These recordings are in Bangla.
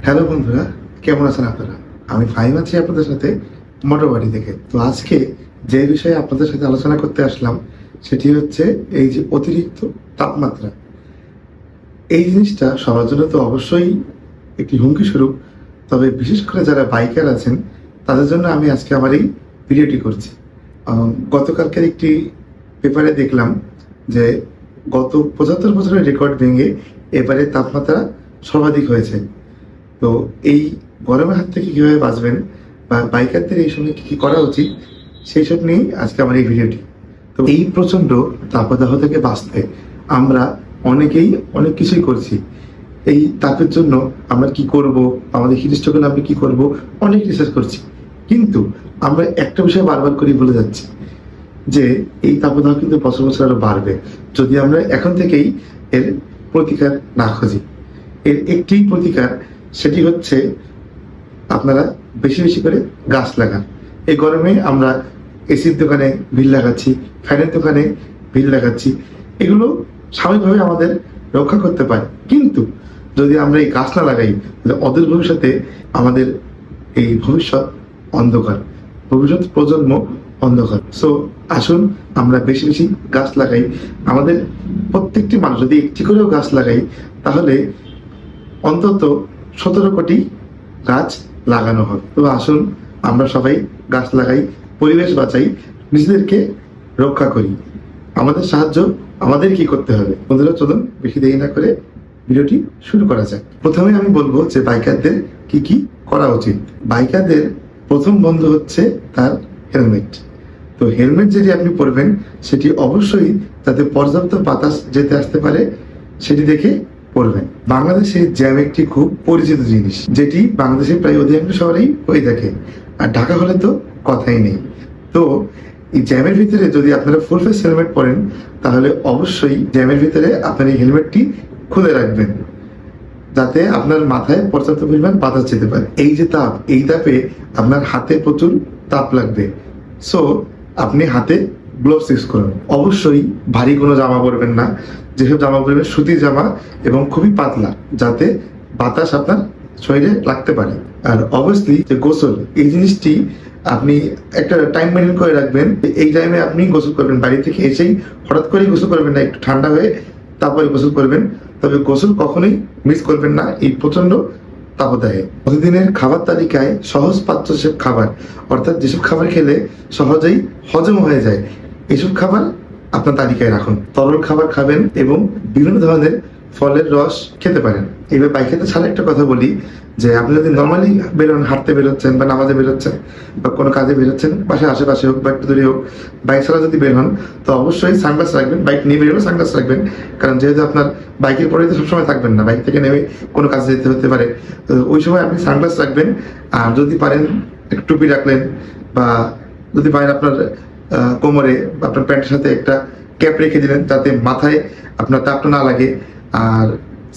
হ্যালো বন্ধুরা, কেমন আছেন আপনারা? আমি ফাইন আছি আপনাদের সাথে মোটরবাড়ি থেকে। তো আজকে যে বিষয়ে আপনাদের সাথে আলোচনা করতে আসলাম সেটি হচ্ছে এই যে অতিরিক্ত তাপমাত্রা। এই জিনিসটা সবার জন্য তো অবশ্যই একটি হুমকি স্বরূপ, তবে বিশেষ করে যারা বাইকার আছেন তাদের জন্য আমি আজকে আমার এই ভিডিওটি করছি। গতকালকের একটি পেপারে দেখলাম যে গত 75 বছরের রেকর্ড ভেঙে এবারে তাপমাত্রা সর্বাধিক হয়েছে। তো এই গরমের হাত থেকে কীভাবে বাঁচবেন বা বাইকারদের এই সময় কী কী করা উচিত সেই সব নিয়েই আজকে আমার এই ভিডিওটি। তো এই প্রচণ্ড তাপদাহ থেকে বাঁচতে আমরা অনেকেই অনেক কিছুই করছি। এই তাপের জন্য আমরা কি করব, আমাদের হিট স্ট্রোক হলে আমরা কী করব, অনেক রিসার্চ করছি, কিন্তু আমরা একটা বিষয় বারবার করে বলে যাচ্ছি যে এই তাপদাহ কিন্তু বছর বছর আরও বাড়বে যদি আমরা এখন থেকেই এর প্রতিকার না খুঁজি। এর একটি প্রতিকার, সেটি হচ্ছে আপনারা বেশি বেশি করে গাছ লাগান। এই গরমে আমরা এসির দোকানে ভিড় লাগাচ্ছি, ফ্যানের দোকানে ভিড় লাগাচ্ছি, এগুলো স্বাভাবিকভাবে আমাদের রক্ষা করতে পারে, কিন্তু যদি আমরা এই গাছ না লাগাই তাহলে অদূর ভবিষ্যতে আমাদের এই ভবিষ্যৎ অন্ধকার, ভবিষ্যৎ প্রজন্ম অন্ধকার। সো আসুন আমরা বেশি বেশি গাছ লাগাই। আমাদের প্রত্যেকটি মানুষ যদি একটি করেও গাছ লাগাই তাহলে অন্তত 17 কোটি গাছ লাগানো হবে। তো আসুন আমরা সবাই গাছ লাগাই, পরিবেশ বাঁচাই, নিজেদেরকে রক্ষা করি। আমাদের সাহায্য আমাদের কি করতে হবে? বন্ধুরা চলুন বেশি দেরি না করে ভিডিওটি শুরু করা যাক। প্রথমে আমি বলবো যে বাইকারদের কি কি করা উচিত। বাইকারদের প্রথম বন্ধু হচ্ছে তার হেলমেট। তো হেলমেট যেটি আপনি পরবেন সেটি অবশ্যই যাতে পর্যাপ্ত বাতাস যেতে আসতে পারে সেটি দেখে পড়বেন। বাংলাদেশে জ্যাম একটি খুব পরিচিত জিনিস, যেটি বাংলাদেশের প্রায় অধিকাংশ শহরেই হয়ে থাকে, আর ঢাকা হলে তো কথাই নেই। তো এই জ্যামের ভিতরে যদি আপনারা ফুল ফেস হেলমেট পরেন তাহলে অবশ্যই জ্যামের ভিতরে আপনার এই হেলমেটটি খুলে রাখবেন যাতে আপনার মাথায় পর্যাপ্ত পরিমাণ বাতাস যেতে পারে। এই যে তাপ, এই তাপে আপনার হাতে প্রচুর তাপ লাগবে। সো আপনি হাতে গ্লোভস ইউজ করুন। অবশ্যই ভারী কোনো জামা পরবেন না, যেসব জামা পরবেন সুতির জামা এবং খুবই পাতলা, যাতে বাতাস আপনার শরীরে লাগতে পারে। আর অবশ্যই যে গোসল, এই জিনিসটি আপনি একটা টাইম মেনটেন করে রাখবেন। এই টাইমে আপনি গোসল করবেন, বাড়ি থেকে এসেই হঠাৎ করেই গোসল করবেন না, একটু ঠান্ডা হয়ে তারপরে গোসল করবেন। তবে গোসল কখনোই মিস করবেন না এই প্রচন্ড তাপদাহে। প্রতিদিনের খাবার তালিকায় সহজ পাচ্য খাবার, অর্থাৎ যেসব খাবার খেলে সহজেই হজম হয়ে যায়, এসব খাবার আপনার তালিকায় রাখুন। তরল খাবার খাবেন এবং বিভিন্ন ধরনের ফলের রস খেতে পারেন। এবার বাইকেতে ছাড়া একটা কথা বলি যে আপনি যদি নর্মালি বেরোন, হাঁটতে বেরোচ্ছেন বা নামাজে বেরোচ্ছেন বা কোনো কাজে বেরোচ্ছেন, বাসায় আশেপাশে হোক বা একটু দূরে হোক, বাইক ছাড়া যদি বের হন তো অবশ্যই সানগ্লাস রাখবেন। বাইক নিয়ে বেরোলে সানগ্লাস রাখবেন, কারণ যেহেতু আপনার বাইকের পরে তো সবসময় থাকবেন না, বাইক থেকে নেমে কোনো কাজে যেতে হতে পারে, তো ওই সময় আপনি সানগ্লাস রাখবেন। আর যদি পারেন একটু টুপি রাখলেন, বা যদি পারেন আপনার কোমরে আপনার প্যান্টের সাথে একটা ক্যাপ রেখে দিলেন যাতে মাথায় আপনার তাপটা না লাগে। আর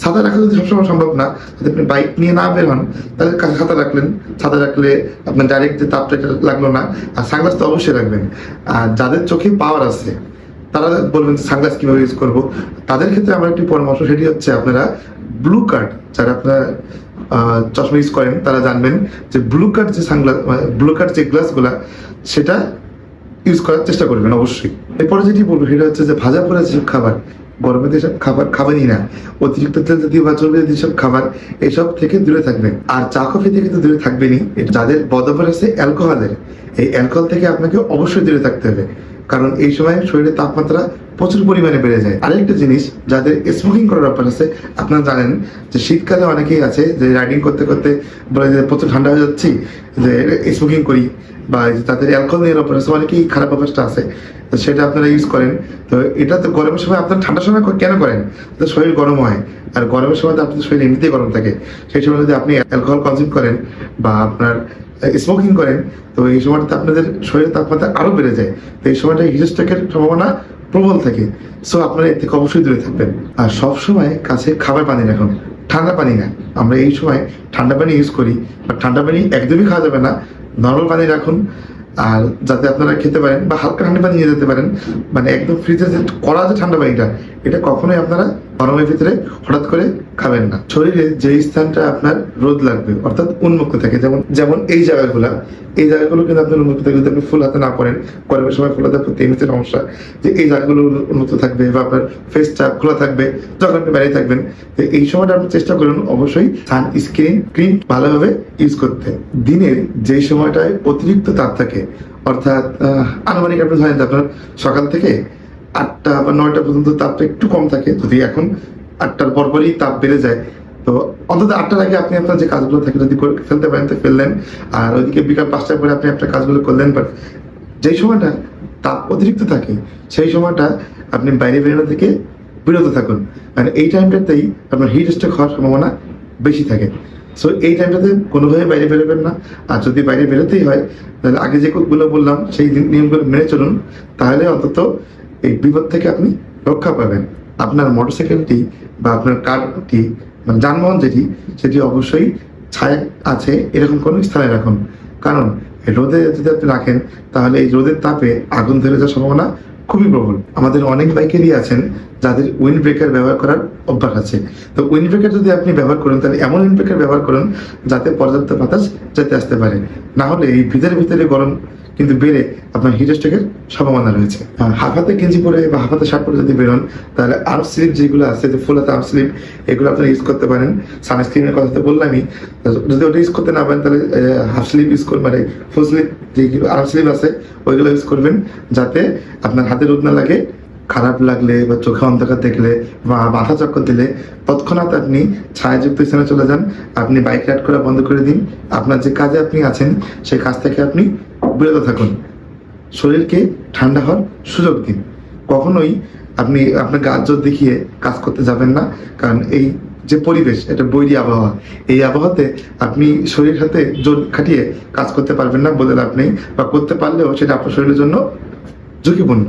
ছাতা রাখা যদি সবসময় সম্ভব না, যদি আপনি বাইক নিয়ে না বের হন তাহলে কাছে ছাতা রাখলেন, ছাতা রাখলে আপনার ডাইরেক্ট যে তাপটা লাগলো না। আর সানগ্লাস তো অবশ্যই রাখবেন। আর যাদের চোখে পাওয়ার আছে তারা বলবেন সানগ্লাস কিভাবে ইউজ করবো, তাদের ক্ষেত্রে আমার একটি পরামর্শ, সেটি হচ্ছে আপনারা ব্লু কার্ড, যারা আপনারা চশমা ইউজ করেন তারা জানবেন যে ব্লু কার্ড যে সানগ্লাস, ব্লু কার্ড যে গ্লাসগুলা, সেটা ইউজ করার চেষ্টা করবেন অবশ্যই। এরপরে যেটি বলবো সেটা হচ্ছে যে ভাজা পোড়া যেসব খাবার, গরমে যেসব খাবার খাবেনই না, অতিরিক্ত তেল জাতীয় বা চর্বি জাতীয় সব খাবার, এসব থেকে দূরে থাকবেন। আর চা কফি থেকে তো দূরে থাকবেনই। যাদের বদ অভ্যাস আছে অ্যালকোহলের, এই অ্যালকোহল থেকে আপনাকে অবশ্যই দূরে থাকতে হবে, কারণ এই সময় শরীরের তাপমাত্রা প্রচুর পরিমাণে বেড়ে যায়। আরেকটা জিনিস, যাদের স্মোকিং করার অভ্যাস আছে, আপনারা জানেন যে শীতকালে অনেকেই আছে যে রাইডিং করতে করতে বলে যে প্রচুর ঠান্ডা হয়ে যাচ্ছি, যে স্মোকিং করি, বা তাদের অ্যালকোহল নিয়ে অভ্যাস আছে, অনেকেই খারাপ অভ্যাসটা আছে, তো সেটা আপনারা ইউজ করেন। তো এটা তো গরমের সময় আপনার ঠান্ডার সময় কেন করেন? তো শরীর গরম হয়, আর গরমের সময় তো আপনার শরীর এমনিতেই গরম থাকে। সেই সময় যদি আপনি অ্যালকোহল কনজিউম করেন বা আপনার স্মোকিং করেন, তো এই সময়টাতে আপনাদের শরীরের তাপমাত্রা আরো বেড়ে যায়। তো এই সময়টা হিট স্ট্রোকের সম্ভাবনা প্রবল থাকে। সো আপনারা এর থেকে অবশ্যই দূরে থাকবেন। আর সবসময় কাছে খাবার পানি রাখুন, ঠান্ডা পানি না। আমরা এই সময় ঠান্ডা পানি ইউজ করি, বা ঠান্ডা পানি একদমই খাওয়া যাবে না, নর্মাল পানি রাখুন। আর যাতে আপনারা খেতে পারেন বা হালকা ঠান্ডা পানি নিয়ে যেতে পারেন, মানে একদম ফ্রিজে যে কড়া যে ঠান্ডা পানিটা, এটা কখনোই আপনারা গরমের ভিতরে হঠাৎ করে খাবেন না। শরীরে যে স্থানটা আপনার রোদ লাগবে অর্থাৎ উন্মুক্ত থাকে, যেমন যেমন এই জায়গাগুলো কিন্তু আপনার উন্মুক্ত থাকে। যদি আপনি ফুল হাতে না পড়েন, গরমের সময় ফুল হাতে পড়তে এমনিতে সমস্যা, যে এই জায়গাগুলো উন্মুক্ত থাকবে বা আপনার ফেসটা খোলা থাকবে যখন আপনি বাইরে থাকবেন। তো এই সময়টা আপনি চেষ্টা করুন অবশ্যই সানস্ক্রিন ক্রিম ভালোভাবে ইউজ করতে। দিনের যে সময়টায় অতিরিক্ত তাপ থাকে, অর্থাৎ আনুমানিক আপনি ধরেন আপনার সকাল থেকে 8টা বা 9টা পর্যন্ত তাপটা একটু কম থাকে, যদি এখন 8টার পরপরই তাপ বেড়ে যায়, তো অন্তত 8টার আগে আপনি আপনার যে কাজগুলো থাকে যদি করে ফেলতে পারেন তো ফেললেন, আর ওইদিকে বিকাল 5টার পরে আপনি আপনার কাজগুলো করলেন। বাট যেই সময়টা তাপ অতিরিক্ত থাকে সেই সময়টা আপনি বাইরে বেরোনো থেকে বিরত থাকুন, মানে এই টাইমটাতেই আপনার হিট স্ট্রোক হওয়ার সম্ভাবনা বেশি থাকে। সো এই টাইমটাতে কোনোভাবে বাইরে বেরোবেন না। আর যদি বাইরে বেরোতেই হয় তাহলে আগে যেগুলো বললাম সেই নিয়মগুলো মেনে চলুন, তাহলে অন্তত এই বিপদ থেকে আপনি রক্ষা পাবেন। আপনার মোটরসাইকেলটি বা আপনার কারটি মানে যানবাহন সেটি অবশ্যই ছায়া আছে এরকম কোনো স্থানে রাখুন, কারণ রোদে যদি আপনি রাখেন তাহলে এই রোদের তাপে আগুন ধরে যাওয়ার সম্ভাবনা খুবই প্রবল। আমাদের অনেক বাইকারই আছেন যাদের উইন্ড ব্রেকার ব্যবহার করার অভ্যাস আছে। তো উইন্ড ব্রেকার যদি আপনি ব্যবহার করেন তাহলে এমন উইন্ড ব্রেকার ব্যবহার করুন যাতে পর্যাপ্ত বাতাস যাতে আসতে পারে, না হলে এই ভিতরে গরম কিন্তু বেড়ে আপনার হিট স্ট্রোকের সম্ভাবনা রয়েছে। হাফ হাতে গেঞ্জি পরে বা হাফ হাতে শার্ট পরে যদি বেরোন তাহলে আর্ম স্লিপ যেগুলো আছে, যে ফুল হাতে আর্ম স্লিপ, এগুলো আপনারা ইউজ করতে পারেন। সানস্ক্রিনের কথা তো বললামই, যদি ওটা ইউজ করতে না পারেন তাহলে হাফ স্লিপ ইউজ করবেন, মানে ফুল স্লিপ যেগুলো আর্ম স্লিপ আছে ওইগুলো ইউজ করবেন, যাতে আপনার হাতে রোদ না লাগে। খারাপ লাগলে বা চোখে অন্ধকার দেখলে বা মাথা চক্কর দিলে তৎক্ষণাৎ আপনি ছায়াযুক্ত স্থানে চলে যান। আপনি বাইক রাইড করা বন্ধ করে দিন। আপনার যে কাজে আপনি আছেন সেই কাজ থেকে আপনি বিরত থাকুন। শরীরকে ঠান্ডা হওয়ার সুযোগ দিন। কখনোই আপনি আপনার গাছ জোর দেখিয়ে কাজ করতে যাবেন না, কারণ এই যে পরিবেশ এটা বৈরী আবহাওয়া, এই আবহাওয়াতে আপনি শরীর হাতে জোর খাটিয়ে কাজ করতে পারবেন না বলে লাভ নেই, বা করতে পারলেও সেটা আপনার শরীরের জন্য ঝুঁকিপূর্ণ।